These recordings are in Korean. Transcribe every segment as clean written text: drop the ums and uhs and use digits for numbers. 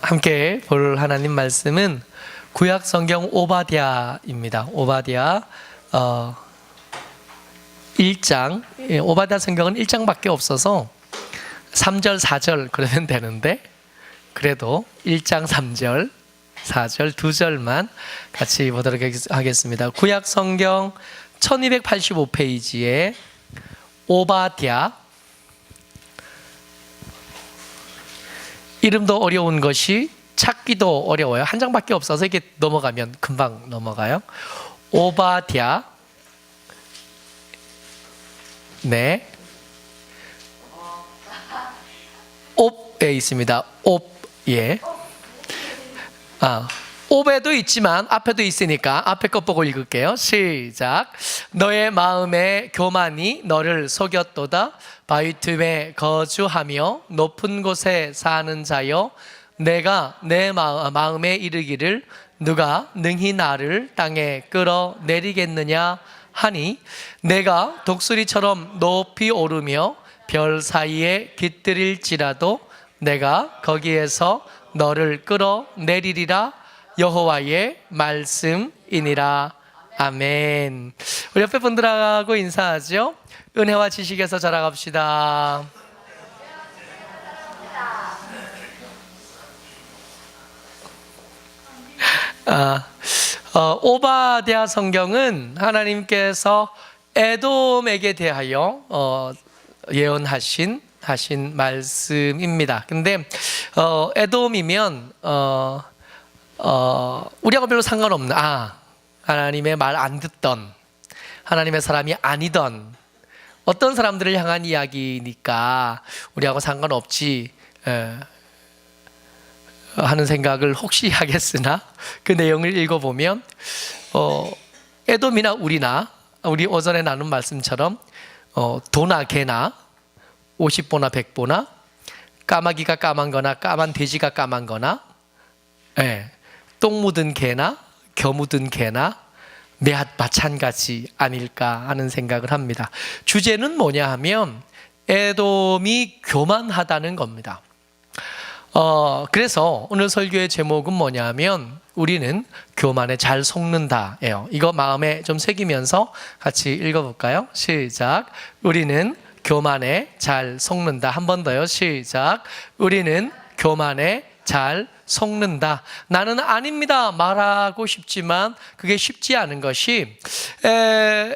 함께 볼 하나님 말씀은 구약 성경 오바댜입니다. 오바댜 1장. 오바댜 성경은 1장밖에 없어서 3절, 4절 그러면 되는데 그래도 1장 3절, 4절, 2절만 같이 보도록 하겠습니다. 구약 성경 1285페이지에 오바댜, 이름도 어려운 것이 찾기도 어려워요. 한 장밖에 없어서 이게 넘어가면 금방 넘어가요. 오바댜, 네, 옵에 있습니다. 옵, 예. 옵에도 있지만 앞에도 있으니까 앞에 것 보고 읽을게요. 시작. 너의 마음의 교만이 너를 속였도다. 바위 틈에 거주하며 높은 곳에 사는 자여, 내가 내 마음에 이르기를 누가 능히 나를 땅에 끌어내리겠느냐 하니, 내가 독수리처럼 높이 오르며 별 사이에 깃들일지라도 내가 거기에서 너를 끌어내리리라. 여호와의 말씀이니라. 아멘. 우리 옆에 분들하고 인사하죠. 은혜와 지식에서 자라갑시다. 오바댜 성경은 하나님께서 에돔에게 대하여 예언하신 말씀입니다. 근데 에돔이면 우리하고 별로 상관없는, 하나님의 말 안 듣던, 하나님의 사람이 아니던 어떤 사람들을 향한 이야기니까 우리하고 상관없지 하는 생각을 혹시 하겠으나, 그 내용을 읽어보면 에돔이나 우리 오전에 나눈 말씀처럼 도나 개나 50보나 100보나 까마귀가 까만 거나 까만 돼지가 까만 거나 똥 묻은 개나 겨 묻은 개나 마찬가지 아닐까 하는 생각을 합니다. 주제는 뭐냐 하면 에돔이 교만하다는 겁니다. 그래서 오늘 설교의 제목은 뭐냐 하면 우리는 교만에 잘 속는다예요. 이거 마음에 좀 새기면서 같이 읽어볼까요? 시작. 우리는 교만에 잘 속는다. 한 번 더요. 시작. 우리는 교만에 잘 속는다. 나는 아닙니다 말하고 싶지만 그게 쉽지 않은 것이,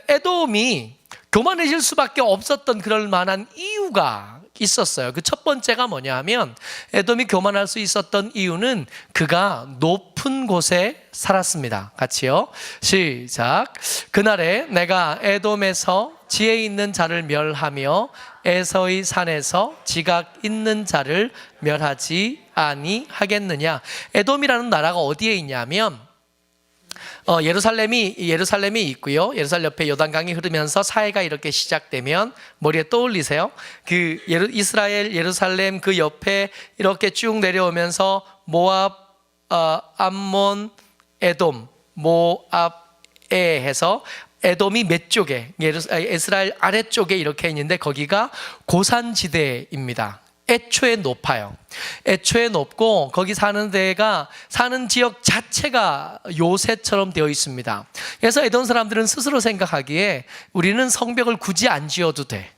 에돔이 교만해질 수밖에 없었던 그럴 만한 이유가 있었어요. 그 첫 번째가 뭐냐 하면, 에돔이 교만할 수 있었던 이유는 그가 높은 곳에 살았습니다. 같이요. 시작. 그날에 내가 에돔에서 지혜 있는 자를 멸하며 에서의 산에서 지각 있는 자를 멸하지 아니하겠느냐. 에돔이라는 나라가 어디에 있냐면 예루살렘이 있고요. 예루살렘 옆에 요단강이 흐르면서 사해가 이렇게 시작되면 모리에 떠올리세요. 그 이스라엘 예루살렘 그 옆에 이렇게 쭉 내려오면서 모압, 암몬, 에돔, 모압에 해서 에돔이 몇 쪽에, 이스라엘 아래쪽에 이렇게 있는데 거기가 고산지대입니다. 애초에 높아요. 애초에 높고 거기 사는 지역 자체가 요새처럼 되어 있습니다. 그래서 에돔 사람들은 스스로 생각하기에 우리는 성벽을 굳이 안 지어도 돼.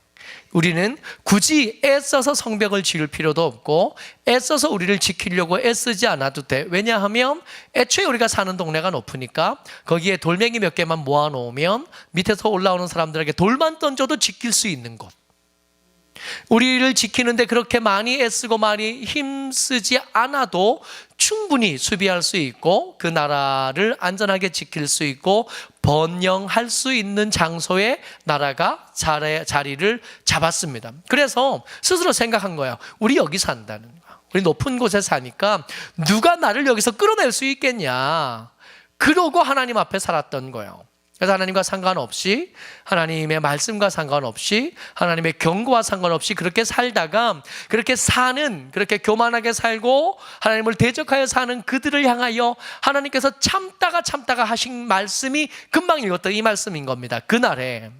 우리는 굳이 애써서 성벽을 지을 필요도 없고 애써서 우리를 지키려고 애쓰지 않아도 돼. 왜냐하면 애초에 우리가 사는 동네가 높으니까 거기에 돌멩이 몇 개만 모아놓으면 밑에서 올라오는 사람들에게 돌만 던져도 지킬 수 있는 곳. 우리를 지키는데 그렇게 많이 애쓰고 많이 힘쓰지 않아도 충분히 수비할 수 있고 그 나라를 안전하게 지킬 수 있고 번영할 수 있는 장소에 나라가 자리를 잡았습니다. 그래서 스스로 생각한 거예요. 우리 여기 산다는 거야. 우리 높은 곳에 사니까 누가 나를 여기서 끌어낼 수 있겠냐. 그러고 하나님 앞에 살았던 거예요. 그래서 하나님과 상관없이, 하나님의 말씀과 상관없이, 하나님의 경고와 상관없이 그렇게 살다가 그렇게 교만하게 살고 하나님을 대적하여 사는 그들을 향하여 하나님께서 참다가 하신 말씀이 금방 읽었던 이 말씀인 겁니다. 그날에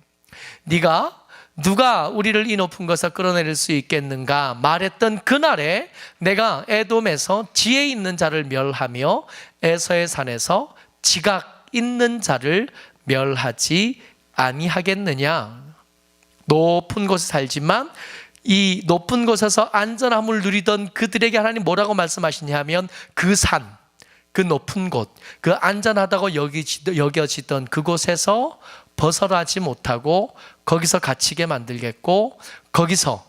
네가 누가 우리를 이 높은 곳에서 끌어내릴 수 있겠는가 말했던 그날에 내가 에돔에서 지혜 있는 자를 멸하며 에서의 산에서 지각 있는 자를 멸하지 아니하겠느냐. 높은 곳에 살지만 이 높은 곳에서 안전함을 누리던 그들에게 하나님 뭐라고 말씀하시냐면 그 산, 그 높은 곳, 그 안전하다고 여겨지던 그곳에서 벗어나지 못하고 거기서 갇히게 만들겠고, 거기서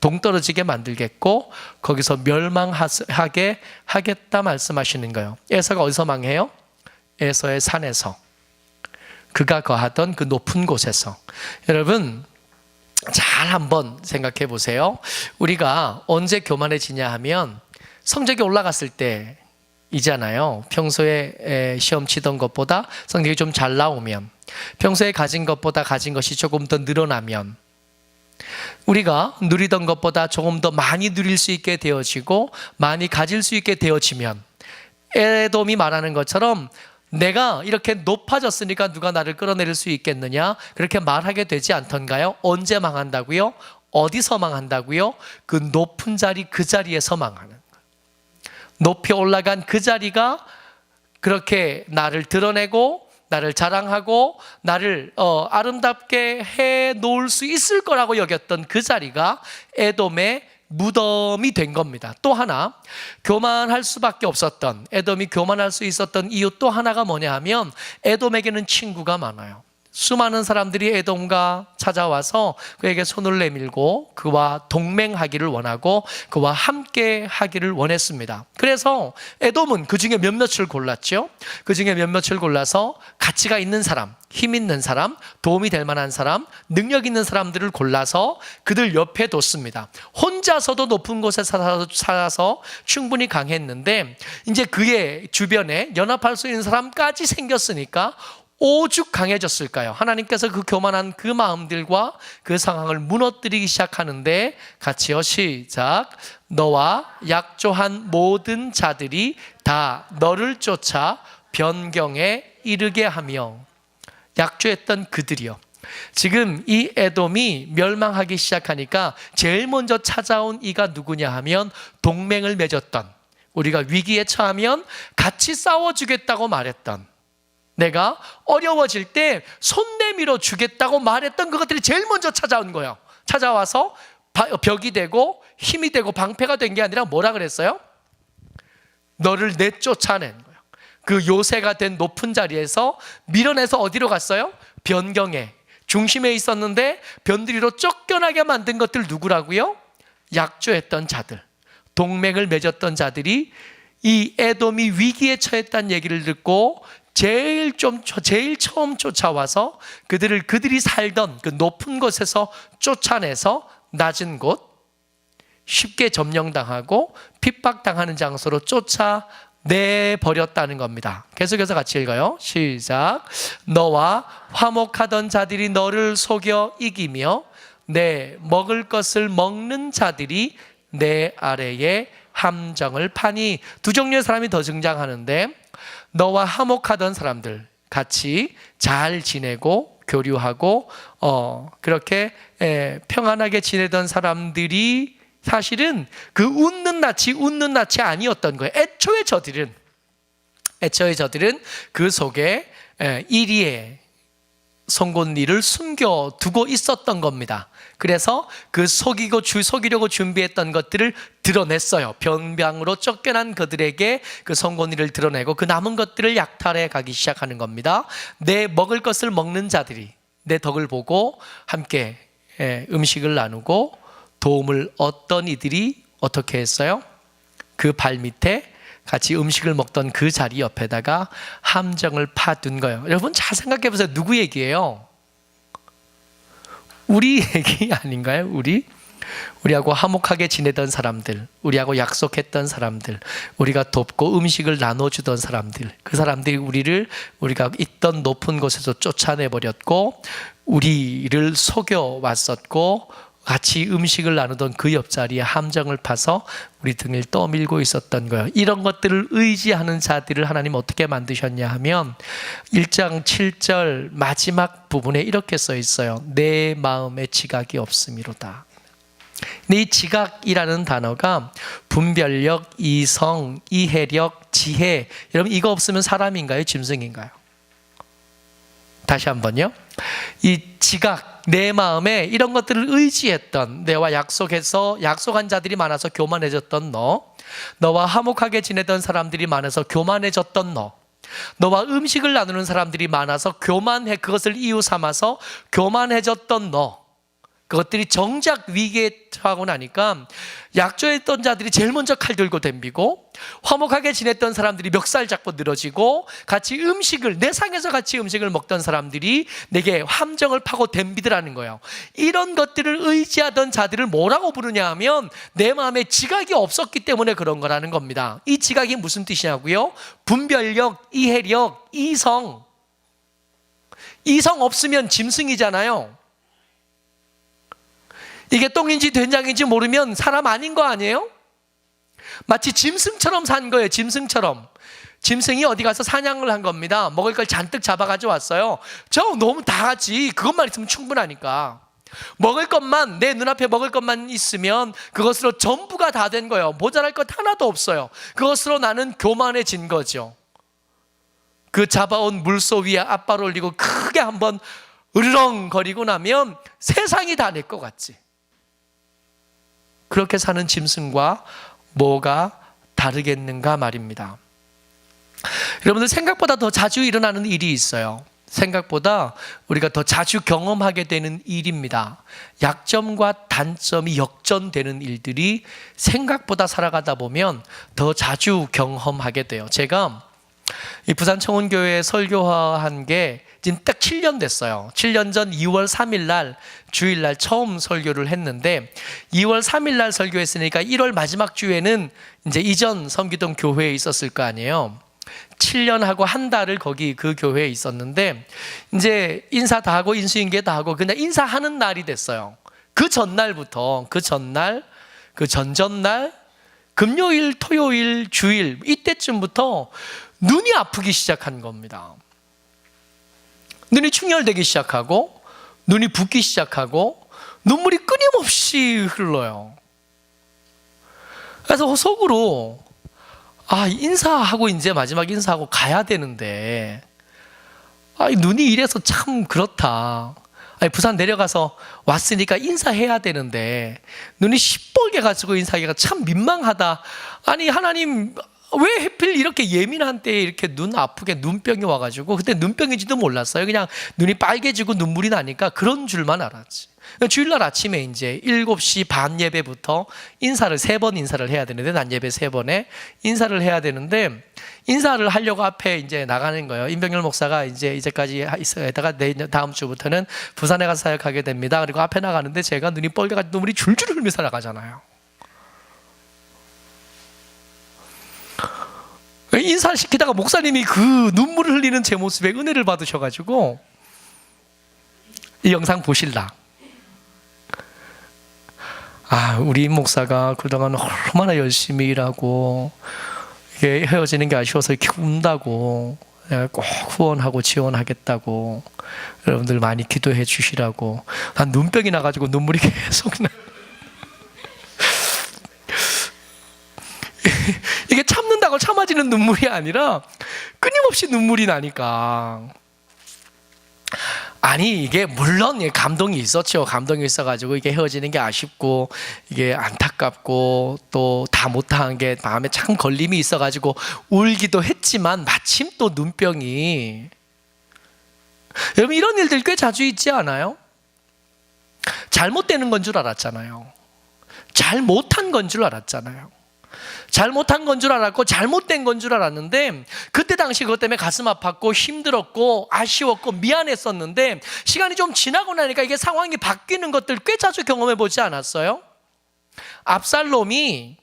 동떨어지게 만들겠고, 거기서 멸망하게 하겠다 말씀하시는 거예요. 에서가 어디서 망해요? 에서의 산에서, 그가 거하던 그 높은 곳에서. 여러분 잘 한번 생각해 보세요. 우리가 언제 교만해지냐 하면 성적이 올라갔을 때 이잖아요. 평소에 시험 치던 것보다 성적이 좀 잘 나오면, 평소에 가진 것보다 가진 것이 조금 더 늘어나면, 우리가 누리던 것보다 조금 더 많이 누릴 수 있게 되어지고 많이 가질 수 있게 되어지면, 에돔이 말하는 것처럼 내가 이렇게 높아졌으니까 누가 나를 끌어내릴 수 있겠느냐 그렇게 말하게 되지 않던가요? 언제 망한다고요? 어디서 망한다고요? 그 높은 자리, 그 자리에서 망하는 거예요. 높이 올라간 그 자리가 그렇게 나를 드러내고 나를 자랑하고 나를 아름답게 해 놓을 수 있을 거라고 여겼던 그 자리가 에돔의 무덤이 된 겁니다. 또 하나, 교만할 수밖에 없었던, 에돔이 교만할 수 있었던 이유 또 하나가 뭐냐 하면 에돔에게는 친구가 많아요. 수많은 사람들이 에돔과 찾아와서 그에게 손을 내밀고 그와 동맹하기를 원하고 그와 함께 하기를 원했습니다. 그래서 에돔은 그 중에 몇몇을 골랐죠. 그 중에 몇몇을 골라서 가치가 있는 사람, 힘 있는 사람, 도움이 될 만한 사람, 능력 있는 사람들을 골라서 그들 옆에 뒀습니다. 혼자서도 높은 곳에 살아서 충분히 강했는데 이제 그의 주변에 연합할 수 있는 사람까지 생겼으니까 오죽 강해졌을까요? 하나님께서 그 교만한 그 마음들과 그 상황을 무너뜨리기 시작하는데, 같이요, 시작. 너와 약조한 모든 자들이 다 너를 쫓아 변경에 이르게 하며. 약조했던 그들이요. 지금 이 에돔이 멸망하기 시작하니까 제일 먼저 찾아온 이가 누구냐 하면 동맹을 맺었던, 우리가 위기에 처하면 같이 싸워주겠다고 말했던, 내가 어려워질 때 손 내밀어 주겠다고 말했던 그것들이 제일 먼저 찾아온 거예요. 찾아와서 벽이 되고 힘이 되고 방패가 된 게 아니라 뭐라 그랬어요? 너를 내쫓아낸 거예요. 그 요새가 된 높은 자리에서 밀어내서 어디로 갔어요? 변경에, 중심에 있었는데 변두리로 쫓겨나게 만든 것들 누구라고요? 약조했던 자들, 동맹을 맺었던 자들이 이 에돔이 위기에 처했다는 얘기를 듣고 제일 처음 쫓아와서 그들이 살던 그 높은 곳에서 쫓아내서 낮은 곳, 쉽게 점령당하고 핍박당하는 장소로 쫓아내버렸다는 겁니다. 계속해서 같이 읽어요. 시작. 너와 화목하던 자들이 너를 속여 이기며 내 먹을 것을 먹는 자들이 내 아래에 함정을 파니. 두 종류의 사람이 더 등장하는데, 너와 화목하던 사람들, 같이 잘 지내고 교류하고 그렇게 평안하게 지내던 사람들이 사실은 그 웃는 낯이 아니었던 거예요. 애초에 저들은 그 속에 이리에 송곳니를 숨겨두고 있었던 겁니다. 그래서 그 속이려고 준비했던 것들을 드러냈어요. 변방으로 쫓겨난 그들에게 그 송곳니를 드러내고 그 남은 것들을 약탈해 가기 시작하는 겁니다. 내 먹을 것을 먹는 자들이 내 덕을 보고 함께 음식을 나누고 도움을 얻던 이들이 어떻게 했어요? 그 발 밑에 같이 음식을 먹던 그 자리 옆에다가 함정을 파둔 거예요. 여러분 잘 생각해 보세요. 누구 얘기예요? 우리 얘기 아닌가요? 우리하고 화목하게 지내던 사람들, 우리하고 약속했던 사람들, 우리가 돕고 음식을 나눠주던 사람들, 그 사람들이 우리가 있던 높은 곳에서 쫓아내버렸고 우리를 속여왔었고 같이 음식을 나누던 그 옆자리에 함정을 파서 우리 등을 떠밀고 있었던 거예요. 이런 것들을 의지하는 자들을 하나님 어떻게 만드셨냐 하면 1장 7절 마지막 부분에 이렇게 써 있어요. 내 마음에 지각이 없음이로다. 이 지각이라는 단어가 분별력, 이성, 이해력, 지혜. 여러분 이거 없으면 사람인가요? 짐승인가요? 다시 한번요. 이 지각, 내 마음에 이런 것들을 의지했던, 내와 약속한 자들이 많아서 교만해졌던 너와 화목하게 지내던 사람들이 많아서 교만해졌던 너와 음식을 나누는 사람들이 많아서 그것을 이유 삼아서 교만해졌던 그것들이 정작 위기에 처하고 나니까 약조했던 자들이 제일 먼저 칼 들고 덤비고, 화목하게 지냈던 사람들이 멱살 잡고 늘어지고, 내 상에서 같이 음식을 먹던 사람들이 내게 함정을 파고 덤비더라는 거예요. 이런 것들을 의지하던 자들을 뭐라고 부르냐 하면 내 마음에 지각이 없었기 때문에 그런 거라는 겁니다. 이 지각이 무슨 뜻이냐고요? 분별력, 이해력, 이성 없으면 짐승이잖아요. 이게 똥인지 된장인지 모르면 사람 아닌 거 아니에요? 마치 짐승처럼 산 거예요. 짐승이 어디 가서 사냥을 한 겁니다. 먹을 걸 잔뜩 잡아가지고 왔어요. 너무 다 하지. 그것만 있으면 충분하니까. 내 눈앞에 먹을 것만 있으면 그것으로 전부가 다 된 거예요. 모자랄 것 하나도 없어요. 그것으로 나는 교만해진 거죠. 그 잡아온 물소 위에 앞발 올리고 크게 한번 으르렁거리고 나면 세상이 다 내 것 같지. 그렇게 사는 짐승과 뭐가 다르겠는가 말입니다. 여러분들 생각보다 더 자주 일어나는 일이 있어요. 생각보다 우리가 더 자주 경험하게 되는 일입니다. 약점과 단점이 역전되는 일들이 생각보다 살아가다 보면 더 자주 경험하게 돼요. 제가 이 부산 청운교회에 설교한 게 지금 딱 7년 됐어요. 7년 전 2월 3일 날 주일날 처음 설교를 했는데, 2월 3일 날 설교했으니까 1월 마지막 주에는 이제 이전 섬기던 교회에 있었을 거 아니에요. 7년하고 한 달을 거기 그 교회에 있었는데, 이제 인사 다 하고 인수인계 다 하고 그냥 인사하는 날이 됐어요. 그 전날부터, 그 전전날, 금요일, 토요일, 주일 이때쯤부터 눈이 아프기 시작한 겁니다. 눈이 충혈되기 시작하고, 눈이 붓기 시작하고, 눈물이 끊임없이 흘러요. 그래서 속으로 인사하고 이제 마지막 인사하고 가야 되는데, 눈이 이래서 참 그렇다. 부산 내려가서 왔으니까 인사해야 되는데 눈이 시뻘게 가지고 인사하기가 참 민망하다. 하나님 왜 하필 이렇게 예민한 때에 이렇게 눈 아프게 눈병이 와가지고, 그때 눈병인지도 몰랐어요. 그냥 눈이 빨개지고 눈물이 나니까 그런 줄만 알았지. 주일날 아침에 이제 7시 반 예배부터 인사를 3번 인사를 해야 되는데, 난 예배 3번에 인사를 해야 되는데, 인사를 하려고 앞에 이제 나가는 거예요. 임병열 목사가 이제까지 있어야다가 다음 주부터는 부산에 가서 사역하게 됩니다. 그리고 앞에 나가는데 제가 눈이 빨개가지고 눈물이 줄줄 흘리면서 나가잖아요. 인사를 시키다가 목사님이 그 눈물을 흘리는 제 모습에 은혜를 받으셔가지고, 이 영상 보실라. 우리 목사가 그동안 얼마나 열심히 일하고 이게 헤어지는 게 아쉬워서 이렇게 운다고, 내가 꼭 후원하고 지원하겠다고 여러분들 많이 기도해 주시라고. 난 눈병이 나가지고 눈물이 계속 나. 이게 참는다고 참아지는 눈물이 아니라 끊임없이 눈물이 나니까. 이게 물론 감동이 있었죠. 감동이 있어가지고 이게 헤어지는 게 아쉽고 이게 안타깝고 또 다 못한 게 마음에 참 걸림이 있어가지고 울기도 했지만, 마침 또 눈병이, 여러분 이런 일들 꽤 자주 있지 않아요? 잘못되는 건 줄 알았잖아요. 잘못한 건 줄 알았잖아요. 잘못한 건 줄 알았고 잘못된 건 줄 알았는데, 그때 당시 그것 때문에 가슴 아팠고 힘들었고 아쉬웠고 미안했었는데, 시간이 좀 지나고 나니까 이게 상황이 바뀌는 것들 꽤 자주 경험해 보지 않았어요? 압살롬이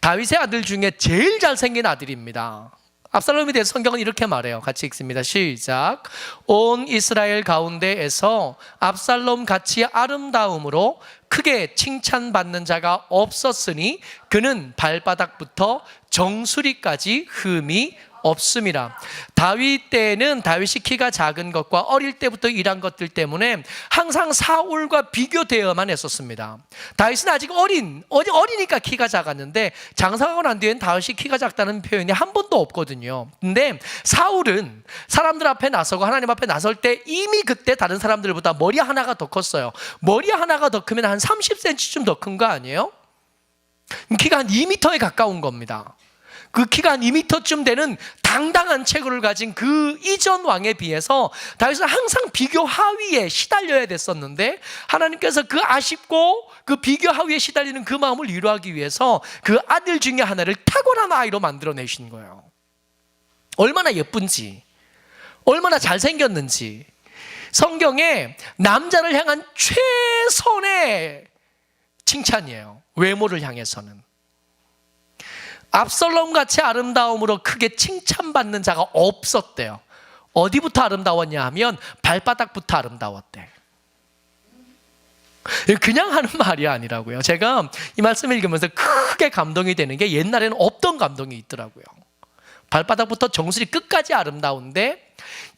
다윗의 아들 중에 제일 잘생긴 아들입니다. 압살롬에 대해서 성경은 이렇게 말해요. 같이 읽습니다. 시작. 온 이스라엘 가운데에서 압살롬 같이 아름다움으로 크게 칭찬받는 자가 없었으니 그는 발바닥부터 정수리까지 흠이 없습니다. 다윗 때는 다윗이 키가 작은 것과 어릴 때부터 일한 것들 때문에 항상 사울과 비교되어만 했었습니다. 다윗은 아직 어리니까 키가 작았는데 장사하고 난 뒤엔 다윗이 키가 작다는 표현이 한 번도 없거든요. 근데 사울은 사람들 앞에 나서고 하나님 앞에 나설 때 이미 그때 다른 사람들보다 머리 하나가 더 컸어요. 머리 하나가 더 크면 한 30cm쯤 더 큰 거 아니에요? 키가 한 2m에 가까운 겁니다. 그 키가 한 2m쯤 되는 당당한 체구를 가진 그 이전 왕에 비해서 다윗은 항상 비교 하위에 시달려야 됐었는데 하나님께서 그 아쉽고 그 비교 하위에 시달리는 그 마음을 위로하기 위해서 그 아들 중에 하나를 탁월한 아이로 만들어내신 거예요. 얼마나 예쁜지, 얼마나 잘생겼는지. 성경에 남자를 향한 최선의 칭찬이에요. 외모를 향해서는. 압살롬 같이 아름다움으로 크게 칭찬받는 자가 없었대요. 어디부터 아름다웠냐 하면 발바닥부터 아름다웠대. 그냥 하는 말이 아니라고요. 제가 이 말씀을 읽으면서 크게 감동이 되는 게 옛날에는 없던 감동이 있더라고요. 발바닥부터 정수리 끝까지 아름다운데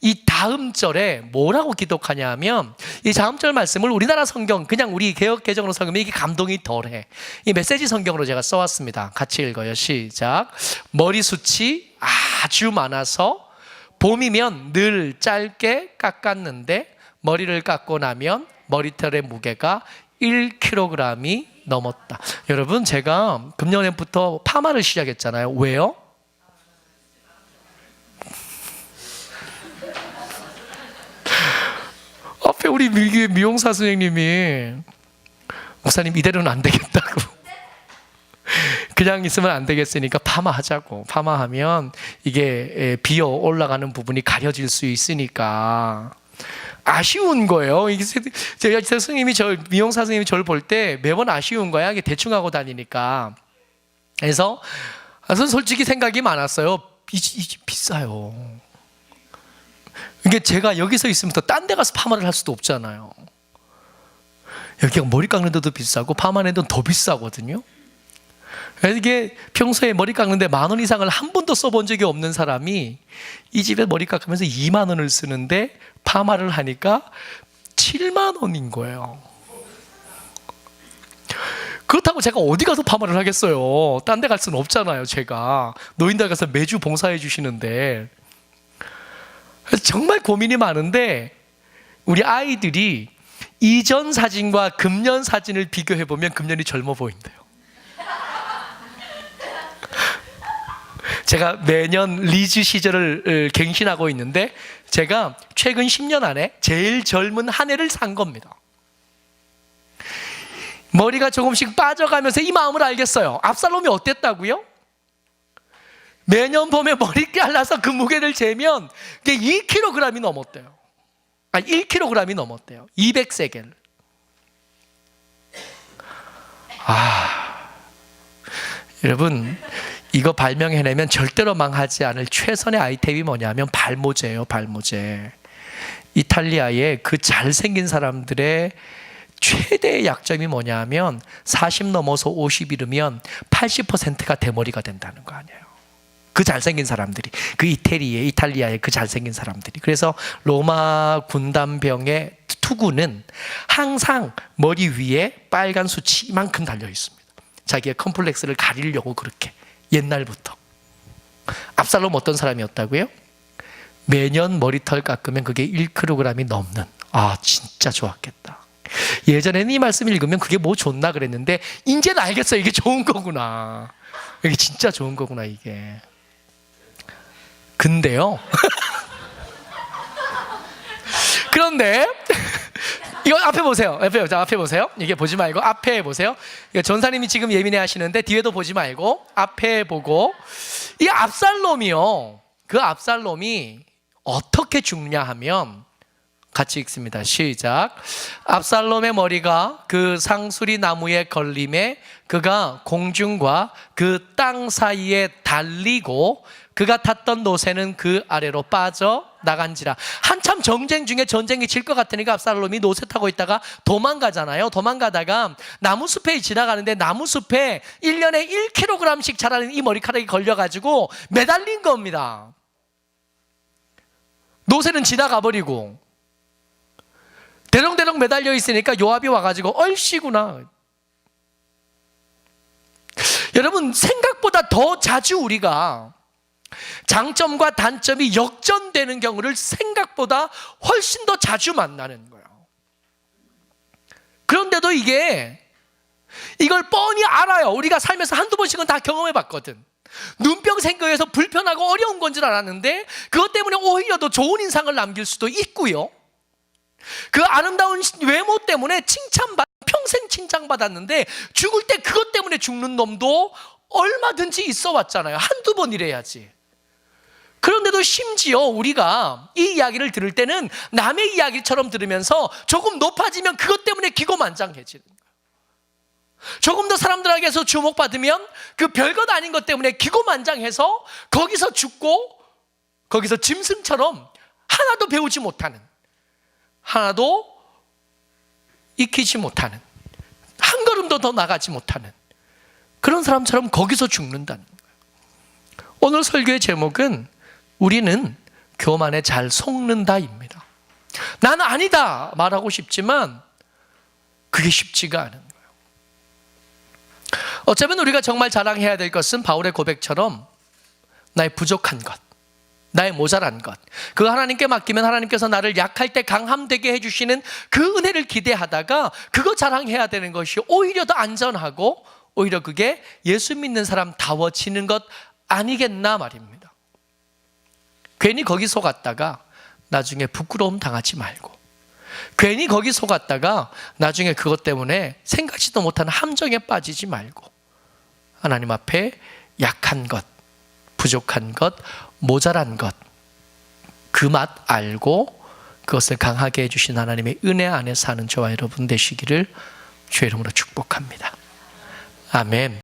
이 다음 절에 뭐라고 기록하냐 하면 이 다음 절 말씀을 우리나라 성경 그냥 우리 개역 개정으로 성경이 이게 감동이 덜해. 이 메시지 성경으로 제가 써왔습니다. 같이 읽어요. 시작. 머리숱이 아주 많아서 봄이면 늘 짧게 깎았는데 머리를 깎고 나면 머리털의 무게가 1kg이 넘었다. 여러분, 제가 금년부터 파마를 시작했잖아요. 왜요? 앞에 우리 미용사 선생님이 목사님 이대로는 안 되겠다고 그냥 있으면 안 되겠으니까 파마하자고. 파마하면 이게 비어 올라가는 부분이 가려질 수 있으니까 아쉬운 거예요. 제가 선생님이 미용사 선생님이 저를 볼 때 매번 아쉬운 거야. 이게 대충 하고 다니니까. 그래서 솔직히 생각이 많았어요. 이 집 비싸요. 이게 제가 여기서 있으면 또 딴 데 가서 파마를 할 수도 없잖아요. 여기가 머리 깎는 데도 비싸고 파마하는 데도 더 비싸거든요. 그래서 이게 평소에 머리 깎는데 10,000원 이상을 한 번도 써본 적이 없는 사람이 이 집에 머리 깎으면서 20,000원을 쓰는데 파마를 하니까 70,000원인 거예요. 그렇다고 제가 어디 가서 파마를 하겠어요. 딴 데 갈 수는 없잖아요. 제가 노인들 가서 매주 봉사해 주시는데. 그래서 정말 고민이 많은데 우리 아이들이 이전 사진과 금년 사진을 비교해보면 금년이 젊어 보인대요. 제가 매년 리즈 시절을 갱신하고 있는데 제가 최근 10년 안에 제일 젊은 한 해를 산 겁니다. 머리가 조금씩 빠져가면서 이 마음을 알겠어요. 압살롬이 어땠다고요? 매년 봄에 머리 잘라서 그 무게를 재면 그게 2kg이 넘었대요. 1kg이 넘었대요. 200세겔. 여러분, 이거 발명해내면 절대로 망하지 않을 최선의 아이템이 뭐냐면 발모제예요. 발모제. 이탈리아의 그 잘생긴 사람들의 최대의 약점이 뭐냐면 40 넘어서 50 이르면 80%가 대머리가 된다는 거 아니에요. 그 잘생긴 사람들이, 그 이탈리아의 그 잘생긴 사람들이. 그래서 로마 군단병의 투구는 항상 머리 위에 빨간 숱이 이만큼 달려 있습니다. 자기의 컴플렉스를 가리려고 그렇게 옛날부터. 압살롬 어떤 사람이었다고요? 매년 머리털 깎으면 그게 1kg이 넘는. 진짜 좋았겠다. 예전에는 이 말씀 읽으면 그게 뭐 좋나 그랬는데 이제는 알겠어요. 이게 좋은 거구나. 이게 진짜 좋은 거구나 이게. 근데요. 그런데 이거 앞에 보세요. 앞에 보세요. 이게 보지 말고 앞에 보세요. 전사님이 지금 예민해 하시는데 뒤에도 보지 말고 앞에 보고, 이 압살롬이요. 그 압살롬이 어떻게 죽냐 하면 같이 읽습니다. 시작. 압살롬의 머리가 그 상수리 나무에 걸림에 그가 공중과 그 땅 사이에 달리고 그가 탔던 노새는 그 아래로 빠져 나간지라. 한참 정쟁 중에 전쟁이 질 것 같으니까 압살롬이 노새 타고 있다가 도망가잖아요. 도망가다가 나무숲에 지나가는데 나무숲에 1년에 1kg씩 자라는 이 머리카락이 걸려가지고 매달린 겁니다. 노새는 지나가 버리고 대롱대롱 매달려 있으니까 요압이 와가지고 얼씨구나. 여러분, 생각보다 더 자주 우리가 장점과 단점이 역전되는 경우를 생각보다 훨씬 더 자주 만나는 거예요. 그런데도 이걸 뻔히 알아요. 우리가 살면서 한두 번씩은 다 경험해 봤거든. 눈병 생겨서 불편하고 어려운 건 줄 알았는데 그것 때문에 오히려 더 좋은 인상을 남길 수도 있고요. 그 아름다운 외모 때문에 평생 칭찬받았는데 죽을 때 그것 때문에 죽는 놈도 얼마든지 있어 왔잖아요. 한두 번이래야지. 그런데도 심지어 우리가 이 이야기를 들을 때는 남의 이야기처럼 들으면서 조금 높아지면 그것 때문에 기고만장해지는 거예요. 조금 더 사람들에게서 주목받으면 그 별것 아닌 것 때문에 기고만장해서 거기서 죽고 거기서 짐승처럼 하나도 배우지 못하는, 하나도 익히지 못하는, 한 걸음도 더 나가지 못하는 그런 사람처럼 거기서 죽는다는 거예요. 오늘 설교의 제목은 우리는 교만에 잘 속는다입니다. 나는 아니다 말하고 싶지만 그게 쉽지가 않은 거예요. 어쩌면 우리가 정말 자랑해야 될 것은 바울의 고백처럼 나의 부족한 것, 나의 모자란 것, 그 하나님께 맡기면 하나님께서 나를 약할 때 강함되게 해주시는 그 은혜를 기대하다가 그거 자랑해야 되는 것이 오히려 더 안전하고 오히려 그게 예수 믿는 사람다워지는 것 아니겠나 말입니다. 괜히 거기 속았다가 나중에 부끄러움 당하지 말고, 괜히 거기 속았다가 나중에 그것 때문에 생각지도 못한 함정에 빠지지 말고 하나님 앞에 약한 것, 부족한 것, 모자란 것, 그 맛 알고 그것을 강하게 해주신 하나님의 은혜 안에 사는 저와 여러분 되시기를 주의 이름으로 축복합니다. 아멘.